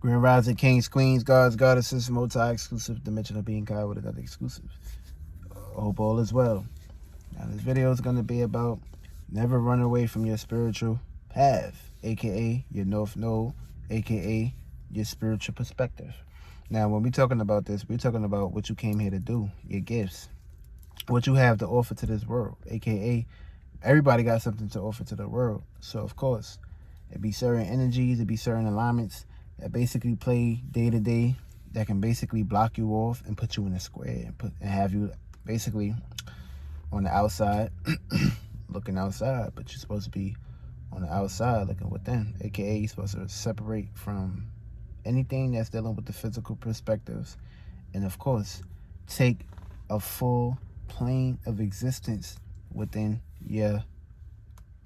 Grand Rising Kings, Queens, Gods, Goddesses, multi-exclusive dimensional being God with another exclusive. Hope all is well. Now this video is going to be about never run away from your spiritual path, aka your North Node, aka your spiritual perspective. Now when we're talking about this, we're talking about what you came here to do, your gifts, what you have to offer to this world, aka everybody got something to offer to the world. So of course, it be certain energies, it be certain alignments that basically play day to day that can basically block you off and put you in a square and have you basically on the outside looking outside, but you're supposed to be on the outside looking within, aka you're supposed to separate from anything that's dealing with the physical perspectives, and of course take a full plane of existence within your,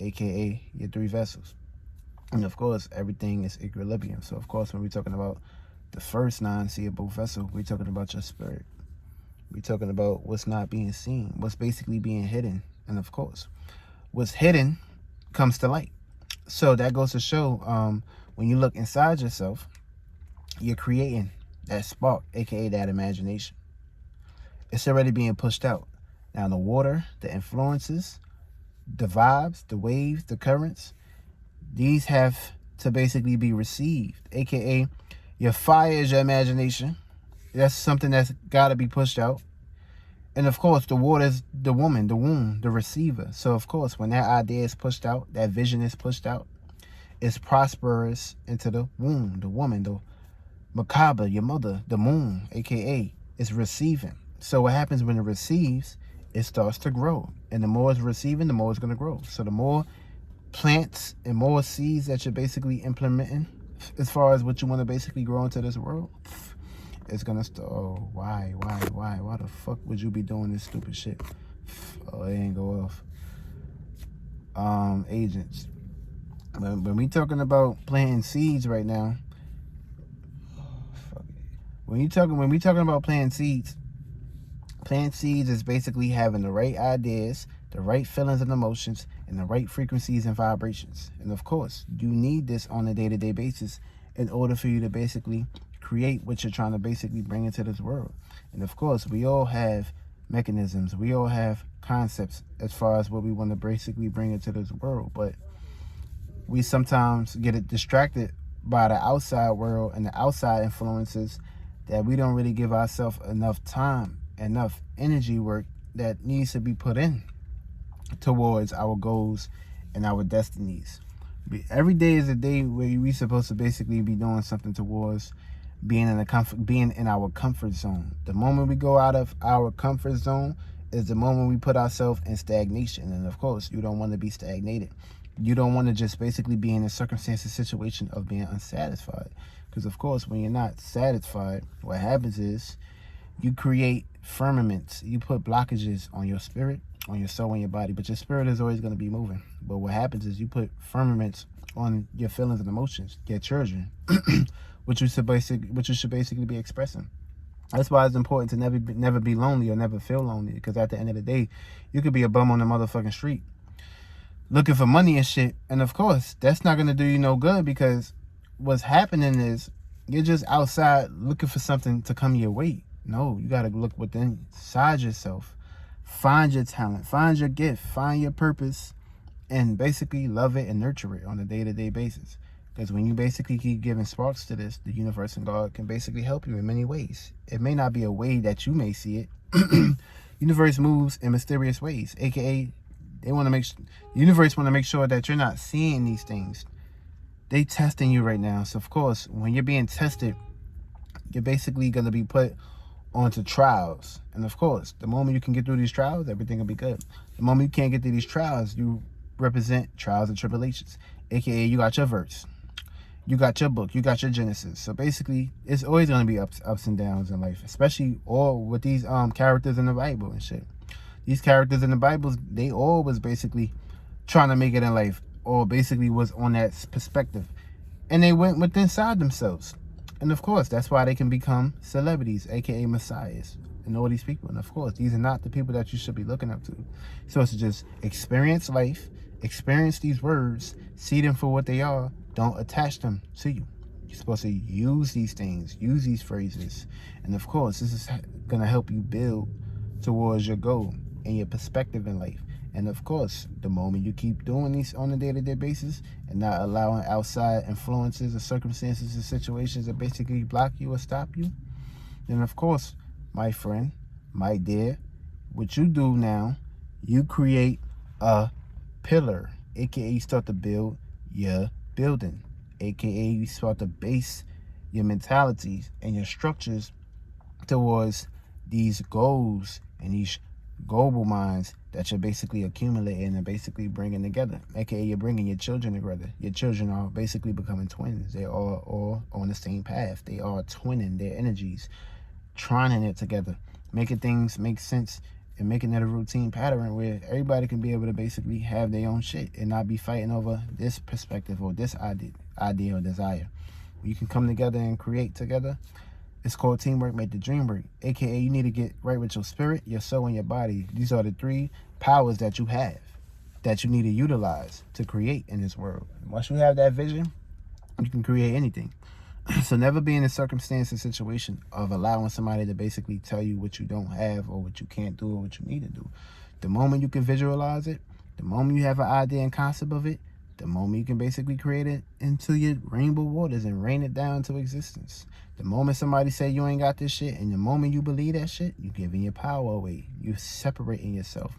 aka your three vessels. And of course, everything is equilibrium. So of course, when we're talking about the first non-seeable vessel, we're talking about your spirit. We're talking about what's not being seen, what's basically being hidden. And of course, what's hidden comes to light. So that goes to show, when you look inside yourself, you're creating that spark, aka that imagination. It's already being pushed out. Now the water, the influences, the vibes, the waves, the currents, these have to basically be received, aka your fire is your imagination. That's something that's got to be pushed out. And of course, the water is the woman, the womb, the receiver. So of course, when that idea is pushed out, that vision is pushed out, it's prosperous into the womb, the woman, the macabre, your mother, the moon, aka is receiving. So what happens when it receives, it starts to grow. And the more it's receiving, the more it's going to grow. So the more plants and more seeds that you're basically implementing as far as what you want to basically grow into this world, it's gonna start. Oh, why the fuck would you be doing this stupid shit? Oh, it ain't go off. Agents, when we talking about planting seeds right now, fuck it. When we talking about planting seeds is basically having the right ideas, the right feelings and emotions, and the right frequencies and vibrations. And of course, you need this on a day-to-day basis in order for you to basically create what you're trying to basically bring into this world. And of course, we all have mechanisms, we all have concepts as far as what we want to basically bring into this world, but we sometimes get it distracted by the outside world and the outside influences that we don't really give ourselves enough time, enough energy work that needs to be put in towards our goals and our destinies. Every day is a day where we supposed to basically be doing something towards being in our comfort zone. The moment we go out of our comfort zone is the moment we put ourselves in stagnation. And of course, you don't want to be stagnated. You don't want to just basically be in a circumstance, a situation of being unsatisfied. Because of course, when you're not satisfied, what happens is you create firmaments. You put blockages on your spirit, on your soul, and your body. But your spirit is always going to be moving. But what happens is you put firmaments on your feelings and emotions, your children, which you should basically be expressing. That's why it's important to never be lonely or never feel lonely. Because at the end of the day, you could be a bum on the motherfucking street looking for money and shit. And of course, that's not going to do you no good, because what's happening is you're just outside looking for something to come your way. No, you got to look within inside yourself. Find your talent, find your gift, find your purpose, and basically love it and nurture it on a day-to-day basis. Because when you basically keep giving sparks to this, the universe and God can basically help you in many ways. It may not be a way that you may see it. Universe moves in mysterious ways, aka the universe want to make sure that you're not seeing these things. They testing you right now. So of course, when you're being tested, you're basically going to be put onto trials. And of course, the moment you can get through these trials, everything will be good. The moment you can't get through these trials, you represent trials and tribulations, aka you got your verse, you got your book, you got your Genesis. So basically, it's always going to be ups and downs in life, especially all with these characters in the Bible and shit. These characters in the Bible, they all was basically trying to make it in life, or basically was on that perspective, and they went within inside themselves. And of course, that's why they can become celebrities, aka messiahs, and all these people. And of course, these are not the people that you should be looking up to. So it's to just experience life, experience these words, see them for what they are. Don't attach them to you. You're supposed to use these things, use these phrases. And of course, this is going to help you build towards your goal and your perspective in life. And of course, the moment you keep doing these on a day-to-day basis and not allowing outside influences or circumstances or situations that basically block you or stop you, then of course, my friend, my dear, what you do now, you create a pillar, aka you start to build your building, aka you start to base your mentalities and your structures towards these goals and these global minds that you're basically accumulating and basically bringing together, aka you're bringing your children together. Your children are basically becoming twins. They are all on the same path. They are twinning their energies, trining it together, making things make sense and making it a routine pattern where everybody can be able to basically have their own shit and not be fighting over this perspective or this idea or desire. You can come together and create together. It's called teamwork make the dream work, aka you need to get right with your spirit, your soul, and your body. These are the three powers that you have that you need to utilize to create in this world. Once you have that vision, you can create anything. So never be in a circumstance or situation of allowing somebody to basically tell you what you don't have or what you can't do or what you need to do. The moment you can visualize it, the moment you have an idea and concept of it, the moment you can basically create it into your rainbow waters and rain it down into existence. The moment somebody say you ain't got this shit, and the moment you believe that shit, you're giving your power away. You're separating yourself.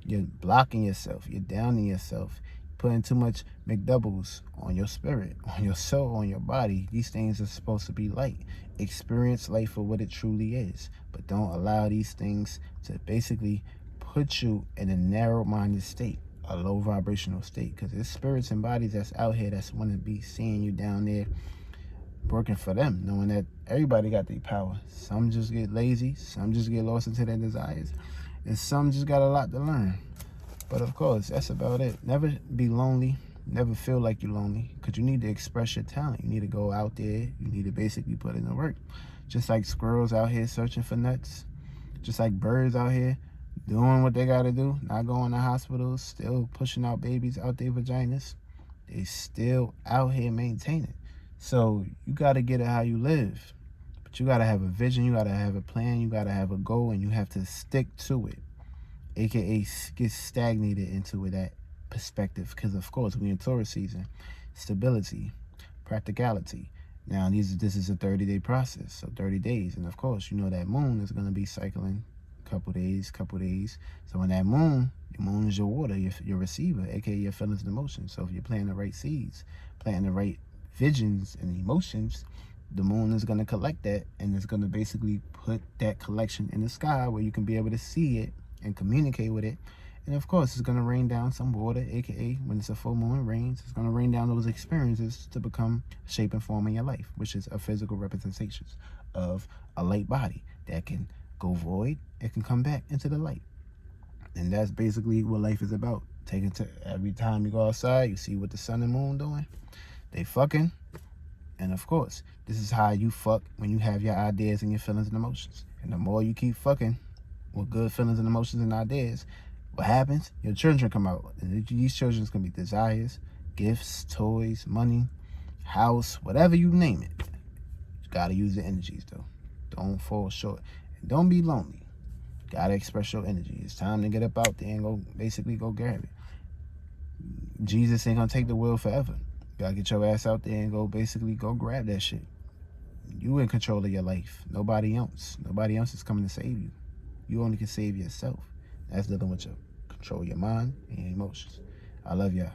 You're blocking yourself. You're downing yourself. Putting too much McDoubles on your spirit, on your soul, on your body. These things are supposed to be light. Experience life for what it truly is. But don't allow these things to basically put you in a narrow-minded state, a low vibrational state. Because there's spirits and bodies that's out here that's want to be seeing you down there working for them, knowing that everybody got their power. Some just get lazy. Some just get lost into their desires. And some just got a lot to learn. But of course, that's about it. Never be lonely. Never feel like you're lonely, because you need to express your talent. You need to go out there. You need to basically put in the work. Just like squirrels out here searching for nuts. Just like birds out here doing what they got to do. Not going to hospitals. Still pushing out babies out their vaginas. They still out here maintaining. So you got to get it how you live. But you got to have a vision. You got to have a plan. You got to have a goal. And you have to stick to it. AKA get stagnated into that perspective, because of course we in Taurus season. Stability, practicality. Now this is a 30-day process, so 30 days, and of course you know that moon is going to be cycling couple days. So when that moon, your moon is your water, your receiver, aka your feelings and emotions. So if you're planting the right seeds, planting the right visions and emotions, the moon is going to collect that, and it's going to basically put that collection in the sky where you can be able to see it and communicate with it. And of course, it's going to rain down some water, aka when it's a full moon, it rains. It's going to rain down those experiences to become shape and form in your life, which is a physical representation of a light body that can go void. It can come back into the light. And that's basically what life is about. Taking to every time you go outside, you see what the sun and moon doing. They fucking. And of course, this is how you fuck when you have your ideas and your feelings and emotions. And the more you keep fucking with good feelings and emotions and ideas, what happens? Your children come out. And these children's gonna be desires, gifts, toys, money, house, whatever you name it. You gotta use the energies though. Don't fall short. And don't be lonely. You gotta express your energy. It's time to get up out there and go grab it. Jesus ain't gonna take the wheel forever. You gotta get your ass out there and go grab that shit. You in control of your life. Nobody else. Nobody else is coming to save you. You only can save yourself. That's dealing with your control your mind and your emotions. I love y'all.